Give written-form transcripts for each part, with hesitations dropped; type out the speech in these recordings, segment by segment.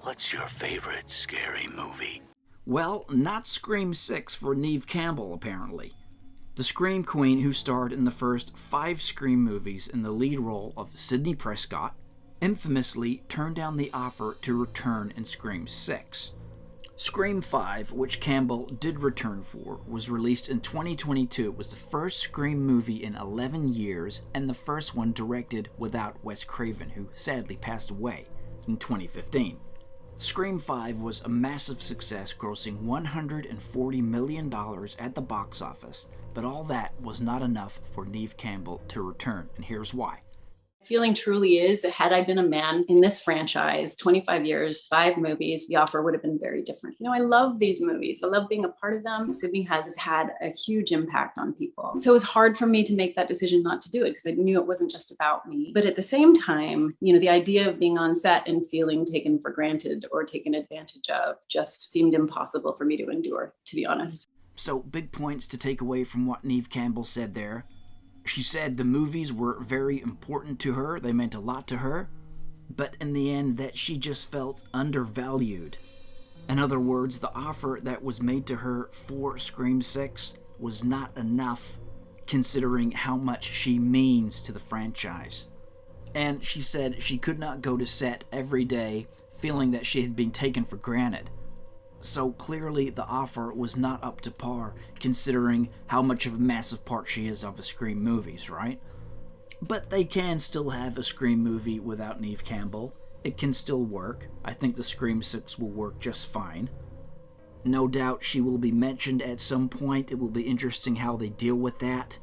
What's your favorite scary movie? Well, not Scream 6 for Neve Campbell, apparently. The Scream Queen who starred in the first 5 Scream movies in the lead role of Sidney Prescott, infamously turned down the offer to return in Scream 6. Scream 5, which Campbell did return for, was released in 2022. It was the first Scream movie in 11 years, and the first one directed without Wes Craven, who sadly passed away in 2015. Scream 5 was a massive success, grossing $140 million at the box office, but all that was not enough for Neve Campbell to return, and here's why. Feeling truly is, had I been a man in this franchise, 25 years, 5 movies, the offer would have been very different. I love these movies. I love being a part of them. Sidney has had a huge impact on people. So it was hard for me to make that decision not to do it because I knew it wasn't just about me. But at the same time, the idea of being on set and feeling taken for granted or taken advantage of just seemed impossible for me to endure, to be honest. So, big points to take away from what Neve Campbell said there. She said the movies were very important to her, they meant a lot to her, but in the end that she just felt undervalued. In other words, the offer that was made to her for Scream 6 was not enough considering how much she means to the franchise. And she said she could not go to set every day feeling that she had been taken for granted. So clearly the offer was not up to par, considering how much of a massive part she is of the Scream movies, right? But they can still have a Scream movie without Neve Campbell. It can still work. I think the Scream 6 will work just fine. No doubt she will be mentioned at some point. It will be interesting how they deal with that.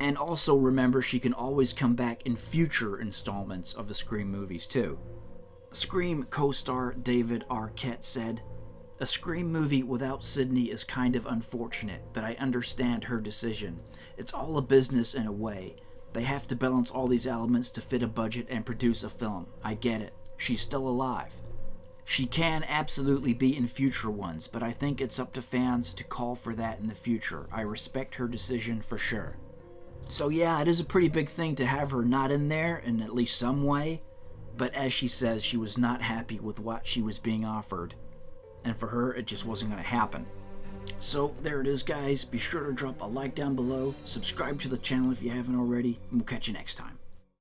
And also remember, she can always come back in future installments of the Scream movies too. Scream co-star David Arquette said, "A Scream movie without Sidney is kind of unfortunate, but I understand her decision. It's all a business in a way. They have to balance all these elements to fit a budget and produce a film. I get it. She's still alive. She can absolutely be in future ones, but I think it's up to fans to call for that in the future. I respect her decision for sure." So yeah, it is a pretty big thing to have her not in there in at least some way, but as she says, she was not happy with what she was being offered. And for her, it just wasn't going to happen. So there it is, guys. Be sure to drop a like down below, subscribe to the channel if you haven't already, and we'll catch you next time.